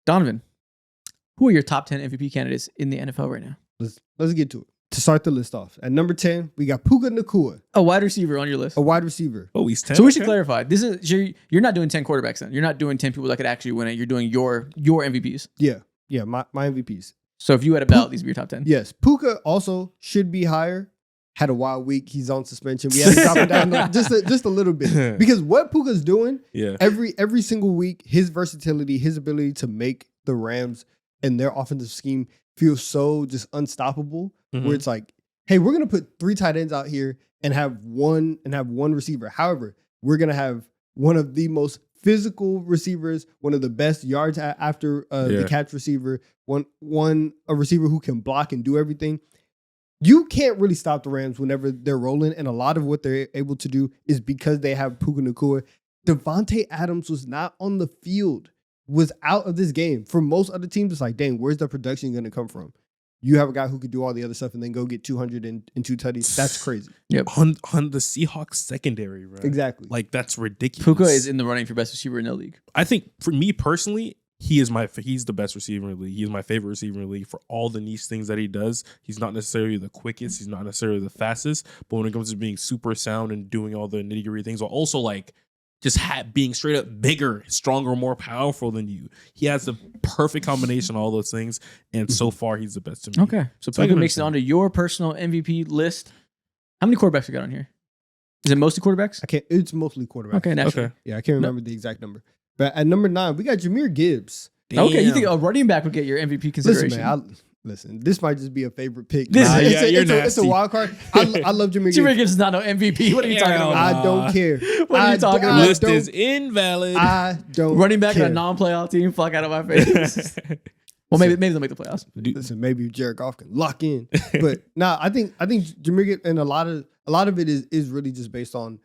Donovan, who are your top 10 MVP candidates in the NFL right now? Let's get to it. To start the list off, at number 10, we got Puka Nacua. A wide receiver on your list. A wide receiver. Oh, he's 10. So we should clarify. This is you're not doing 10 quarterbacks then. You're not doing 10 people that could actually win it. You're doing your MVPs. Yeah, my MVPs. So if you had a ballot, these would be your top 10. Yes, Puka also should be higher. Had a wild week. He's on suspension. We had to drop it down just a little bit because what Puka's doing, every single week, his versatility, his ability to make the Rams and their offensive scheme feel so just unstoppable. Where it's like, hey, we're gonna put 3 tight ends out here and have one receiver. However, we're gonna have one of the most physical receivers, one of the best yards after the catch receiver, a receiver who can block and do everything. You can't really stop the Rams whenever they're rolling, and a lot of what they're able to do is because they have Puka Nacua. Devontae Adams was not on the field, was out of this game. For most other teams, it's like, dang, where's the production going to come from? You have a guy who could do all the other stuff and then go get 200 and 2 tutties. That's crazy. Yep. On the Seahawks secondary, right? Exactly. Like, that's ridiculous. Puka is in the running for best receiver in the league. I think, for me personally, he's the best receiver in the league. He is my favorite receiver in the league for all the niche things that he does. He's not necessarily the quickest. He's not necessarily the fastest. But when it comes to being super sound and doing all the nitty-gritty things, or also like just being straight up bigger, stronger, more powerful than you. He has the perfect combination of all those things. And so far, he's the best to me. Okay. So Puka makes it onto your personal MVP list. How many quarterbacks we got on here? Is it mostly quarterbacks? It's mostly quarterbacks. Okay, naturally. Okay. Yeah, I can't remember the exact number. But at number 9, we got Jahmyr Gibbs. Damn. Okay, you think a running back would get your MVP consideration? Listen, this might just be a favorite pick. It's a wild card. I love Jahmyr Gibbs. Jahmyr Gibbs is not no MVP. What are you talking about? I don't care. What are you talking about? List is invalid. I don't Running back care. in a non-playoff team? Fuck out of my face. Well, maybe they'll make the playoffs. Listen, maybe Jared Goff can lock in. But I think Jahmyr Gibbs, and a lot of it is really just based on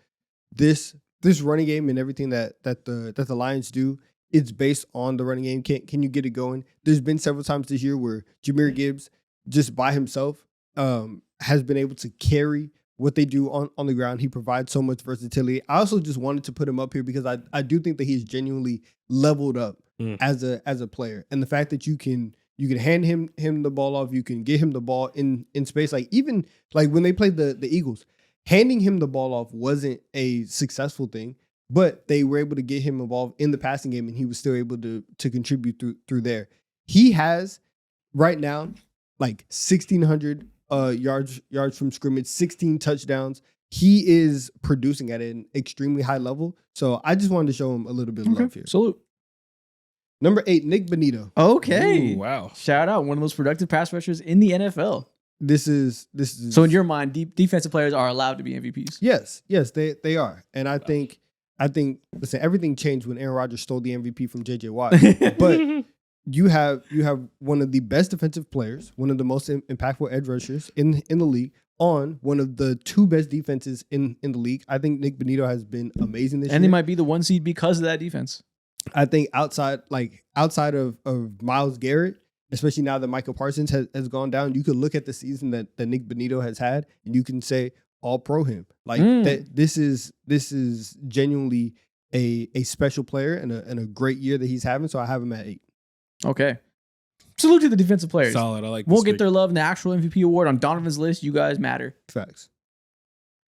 this running game and everything that the Lions do. It's based on the running game. Can you get it going? There's been several times this year where Jahmyr Gibbs, just by himself, has been able to carry what they do on the ground. He provides so much versatility. I also just wanted to put him up here because I do think that he's genuinely leveled up as a player. And the fact that you can hand him the ball off, you can get him the ball in space. Like even like when they played the Eagles, handing him the ball off wasn't a successful thing. But they were able to get him involved in the passing game, and he was still able to contribute through there. He has right now like 1,600 yards from scrimmage, 16 touchdowns. He is producing at an extremely high level. So I just wanted to show him a little bit of love here. Salute. Number 8, Nick Bonito. Okay. Ooh, wow. Shout out, one of the most productive pass rushers in the NFL. This is so in your mind, defensive players are allowed to be MVPs. Yes, they are, and I think. Listen, everything changed when Aaron Rodgers stole the MVP from J.J. Watt. But you have one of the best defensive players, one of the most impactful edge rushers in the league, on one of the 2 best defenses in the league. I think Nick Bonito has been amazing this year. And they might be the 1 seed because of that defense. I think outside of Myles Garrett, especially now that Michael Parsons has gone down, you could look at the season that Nick Bonito has had, and you can say, all pro him. Like that. This is genuinely a special player and a great year that he's having. So I have him at 8. Okay. Salute to the defensive players. Solid. I like. We'll get their love in the actual MVP award on Donovan's list. You guys matter. Facts.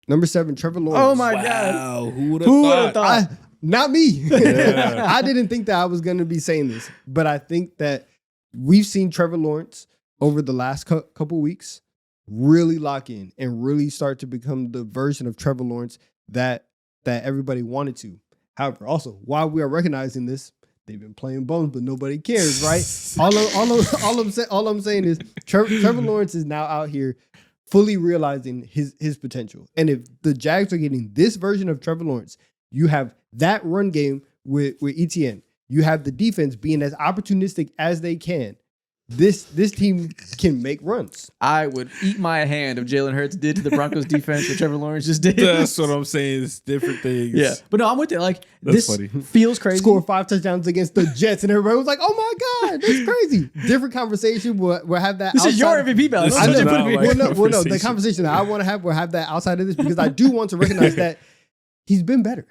Number 7, Trevor Lawrence. Oh my God. Who would have thought? Not me. Yeah. I didn't think that I was going to be saying this, but I think that we've seen Trevor Lawrence over the last couple weeks really lock in and really start to become the version of Trevor Lawrence that everybody wanted to. However, also, while we are recognizing this, they've been playing bones, but nobody cares, right? all I'm saying is Trevor Lawrence is now out here fully realizing his potential. And if the Jags are getting this version of Trevor Lawrence, you have that run game with ETN. You have the defense being as opportunistic as they can. This team can make runs. I would eat my hand if Jalen Hurts did to the Broncos defense what Trevor Lawrence just did. That's what I'm saying. It's different things. Yeah. But no, I'm with it. Like, that's this funny. Feels crazy. Score 5 touchdowns against the Jets, and everybody was like, oh my God, that's crazy. Different conversation. We'll have that. This is your MVP ballot. I know. Well, no, the conversation that I want to have, we'll have that outside of this because I do want to recognize that he's been better.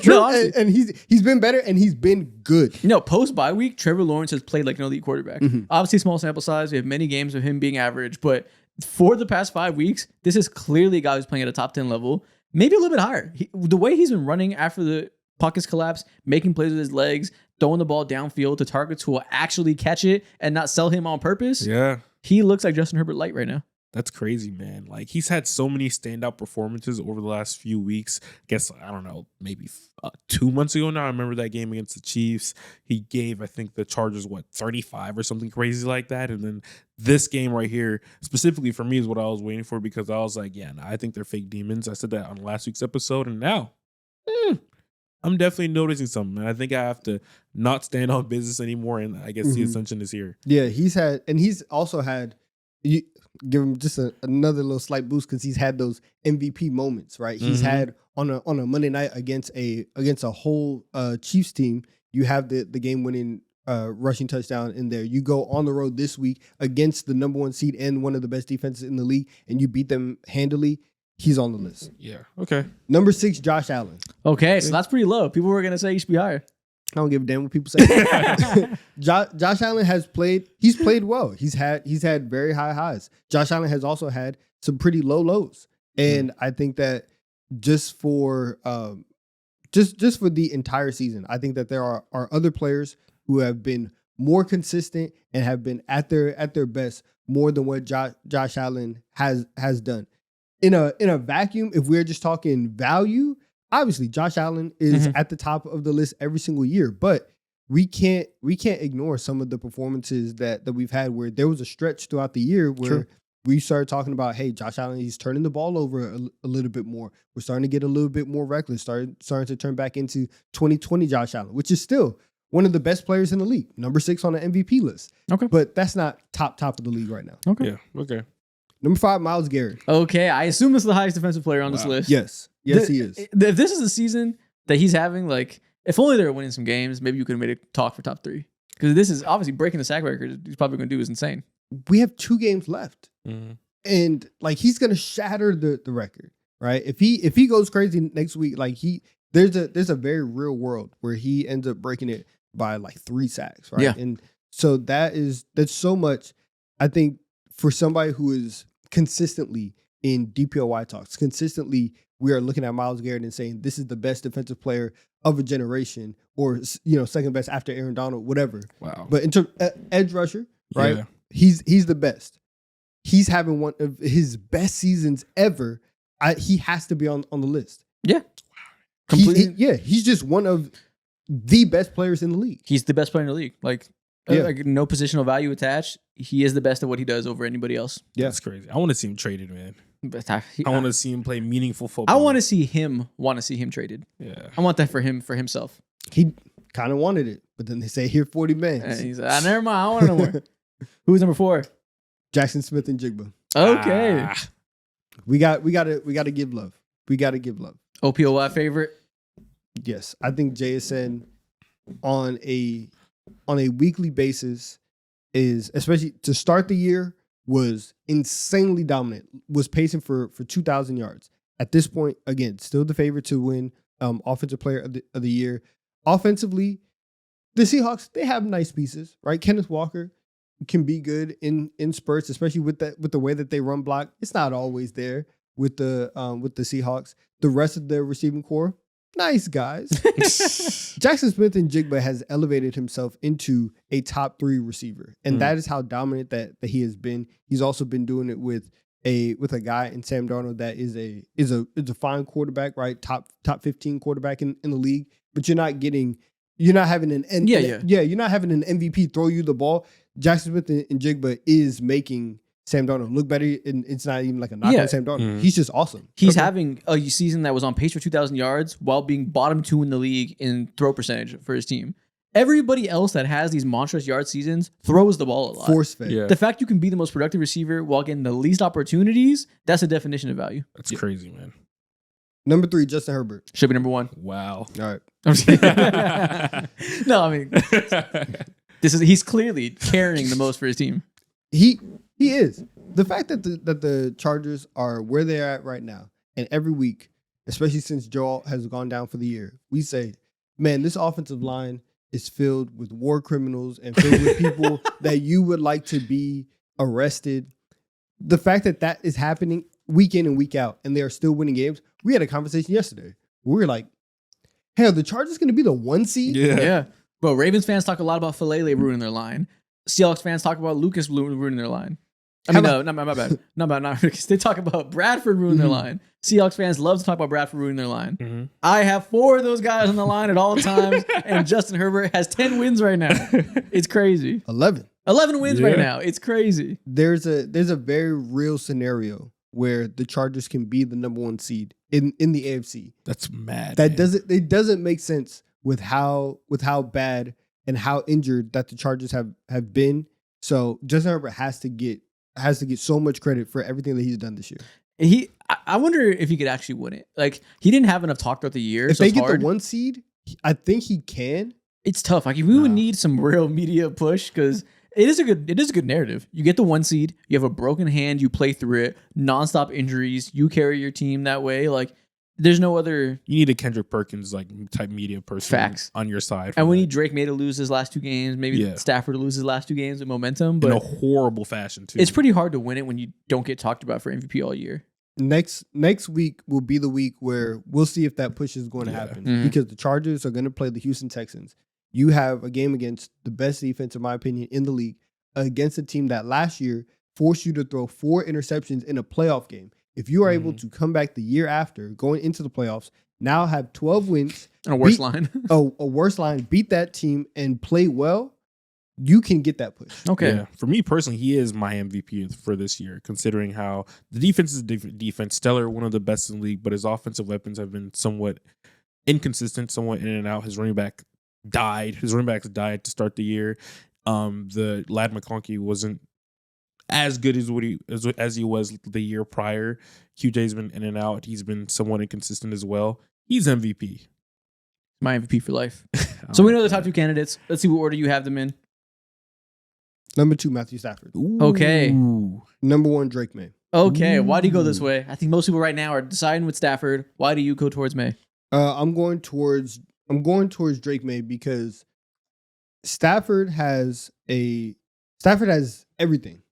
No, honestly. and he's been better and he's been good. Post bye week, Trevor Lawrence has played like an elite quarterback. Obviously, small sample size. We have many games of him being average, but for the past 5 weeks, this is clearly a guy who's playing at a top 10 level, maybe a little bit higher. The way he's been running after the pockets collapse, making plays with his legs, throwing the ball downfield to targets who will actually catch it and not sell him on purpose. Yeah. He looks like Justin Herbert light right now. That's crazy, man. Like, he's had so many standout performances over the last few weeks. I guess, I don't know, maybe 2 months ago now, I remember that game against the Chiefs. He gave, I think, the Chargers, 35 or something crazy like that. And then this game right here, specifically for me, is what I was waiting for, because I was like, yeah, no, I think they're fake demons. I said that on last week's episode. And now, I'm definitely noticing something. And I think I have to not stand on business anymore. And I guess the ascension is here. Yeah, he's also had, you give him just another little slight boost because he's had those MVP moments, right? He's had on a Monday night against a whole Chiefs team. You have the game winning rushing touchdown in there. You go on the road this week against the number 1 seed and one of the best defenses in the league, and you beat them handily. He's on the list. Yeah. Okay. Number 6, Josh Allen. Okay, so that's pretty low. People were gonna say he should be higher. I don't give a damn what people say. Josh Allen has played. He's played well. He's had very high highs. Josh Allen has also had some pretty low lows, and I think that just for the entire season, I think that there are other players who have been more consistent and have been at their best more than what Josh Allen has done. In a vacuum, if we're just talking value, obviously Josh Allen is at the top of the list every single year, but we can't ignore some of the performances that we've had where there was a stretch throughout the year where we started talking about, hey, Josh Allen, he's turning the ball over a little bit more. We're starting to get a little bit more reckless, starting to turn back into 2020 Josh Allen, which is still one of the best players in the league, number 6 on the MVP list. Okay. But that's not top of the league right now. Okay. Yeah. Okay. Number 5, Myles Garrett. Okay. I assume this is the highest defensive player on this list. Yes. Yes, he is. If this is the season that he's having, like, if only they were winning some games, maybe you could have made a talk for top 3. Because this is obviously breaking the sack record. He's probably going to do is insane. We have 2 games left. And like he's gonna shatter the record, right? If he goes crazy next week, like there's a very real world where he ends up breaking it by like 3 sacks, right? Yeah. And so that's so much. I think for somebody who is consistently in DPOY talks, consistently we are looking at Myles Garrett and saying this is the best defensive player of a generation, or second best after Aaron Donald, whatever. Wow. But in terms edge rusher, right? Yeah. He's the best. He's having one of his best seasons ever. He has to be on the list. Yeah. Completely. He's just one of the best players in the league. He's the best player in the league. Like no positional value attached. He is the best at what he does over anybody else. Yeah. That's crazy. I want to see him traded, man. But I want to see him play meaningful football. I want to see him traded. Yeah. I want that for himself. He kind of wanted it, but then they say here 40 man. And he's like, never mind. I don't want it no more. Who's number 4? Jackson Smith and Jigba. Okay. We gotta give love. We gotta give love. OPOY favorite? Yes. I think JSN on a weekly basis is, especially to start the year, was insanely dominant, was pacing for 2,000 yards. At this point, again, still the favorite to win offensive player of the year. Offensively, the Seahawks, they have nice pieces, right? Kenneth Walker can be good in spurts, especially with the way that they run block. It's not always there with the Seahawks. The rest of their receiving core, nice guys. Jackson Smith and Jigba has elevated himself into a top 3 receiver, and that is how dominant that he has been. He's also been doing it with a guy in Sam Darnold that is a fine quarterback, right? Top 15 quarterback in the league, but you're not having an MVP throw you the ball. Jackson Smith and Jigba is making Sam Darnold look better, and it's not even like a knock on Sam Darnold. He's just awesome. He's having a season that was on pace for 2,000 yards while being bottom 2 in the league in throw percentage for his team. Everybody else that has these monstrous yard seasons throws the ball a lot. Force fed. Yeah. The fact you can be the most productive receiver while getting the least opportunities, that's a definition of value. That's crazy, man. Number 3, Justin Herbert. Should be number 1. Wow. All right. I'm just kidding. No, I mean, he's clearly carrying the most for his team. He is. The fact that the Chargers are where they're at right now, and every week especially since Joe has gone down for the year, we say, man, this offensive line is filled with war criminals and filled with people that you would like to be arrested. The fact that that is happening week in and week out, and they are still winning games. We had a conversation yesterday. We were like, hell, the Chargers going to be the 1 seed? Yeah. Bro, Ravens fans talk a lot about Filele ruining their line. Seahawks fans talk about Lucas ruining their line. I mean, no, my bad. Not they talk about Bradford ruining their line. Seahawks fans love to talk about Bradford ruining their line. I have 4 of those guys on the line at all times, and Justin Herbert has 10 wins right now. It's crazy. 11 wins right now. It's crazy. There's a very real scenario where the Chargers can be the number 1 seed in the AFC. That's mad. It doesn't make sense with how bad and how injured that the Chargers have been. So Justin Herbert has to get so much credit for everything that he's done this year. I wonder if he could actually win it. Like, he didn't have enough talk throughout the year. If so they it's get hard. the 1 seed, I think he can. It's tough. Like, we would need some real media push because it is a good narrative. You get the 1 seed, you have a broken hand, you play through it, nonstop injuries, you carry your team that way. Like, there's no other. You need a Kendrick Perkins like type media person Facts on your side. And we need Drake May to lose his last 2 games, maybe Stafford to lose his last 2 games with momentum, but in a horrible fashion too. It's pretty hard to win it when you don't get talked about for MVP all year. Next week will be the week where we'll see if that push is going to happen because the Chargers are going to play the Houston Texans. You have a game against the best defense, in my opinion, in the league, against a team that last year forced you to throw 4 interceptions in a playoff game. If you are able to come back the year after, going into the playoffs, now have 12 wins. And a worse line. a worse line, beat that team and play well, you can get that push. Okay. Yeah. For me personally, he is my MVP for this year, considering how the defense is defense. Stellar, one of the best in the league, but his offensive weapons have been somewhat inconsistent, somewhat in and out. His running backs died to start the year. The Lad McConkey wasn't as good as he was the year prior. QJ's been in and out. He's been somewhat inconsistent as well. He's MVP. My MVP for life. So we know the top 2 candidates. Let's see what order you have them in. Number 2, Matthew Stafford. Ooh. Okay. Number 1, Drake May. Okay. Why do you go this way? I think most people right now are deciding with Stafford. Why do you go towards May? I'm going towards Drake May because Stafford has everything.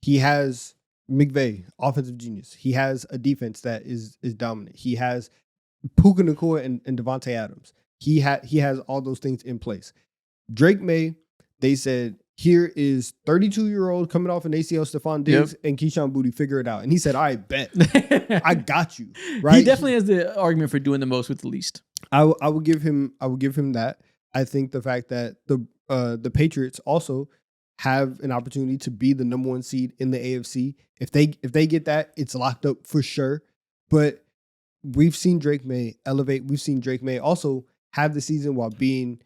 He has McVay, offensive genius. He has a defense that is dominant. He has Puka Nacua and Devontae Adams. He has all those things in place. Drake May, they said, here is 32-year-old coming off an ACL, Stephon Diggs and Keyshawn Boutte, figure it out. And he said, I bet. I got you. Right? He definitely has the argument for doing the most with the least. I would give him that. I think the fact that the Patriots also have an opportunity to be the number 1 seed in the AFC. If they get that, it's locked up for sure. But we've seen Drake May elevate. We've seen Drake May also have the season while being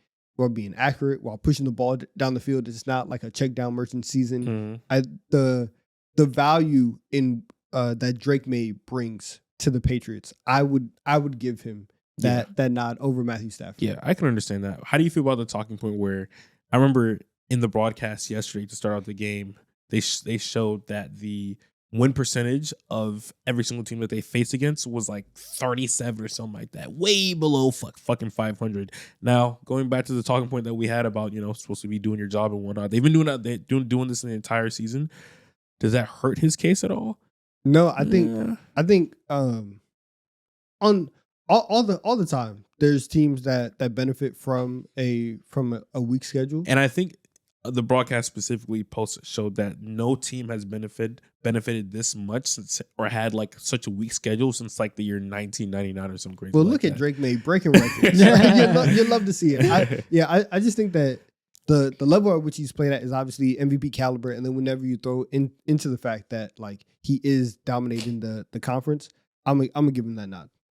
accurate, while pushing the ball down the field. It's not like a check down merchant season. The value in that Drake May brings to the Patriots, I would give him that nod over Matthew Stafford. Yeah, I can understand that. How do you feel about the talking point where I remember in the broadcast yesterday to start out the game, they showed that the win percentage of every single team that they faced against was like 37 or something like that, way below fucking 500. Now, going back to the talking point that we had about, supposed to be doing your job and whatnot, they've been doing that. They're doing this in the entire season. Does that hurt his case at all? No, I think on all the time there's teams that benefit from a weak schedule, and I think the broadcast specifically showed that no team has benefited this much since, or had like such a weak schedule since like the year 1999 or something crazy. Well, like look that. at Drake May breaking records. You'd love to see it. I just think that the level at which he's playing at is obviously MVP caliber, and then whenever you throw into the fact that like he is dominating the conference, I'm gonna give him that nod.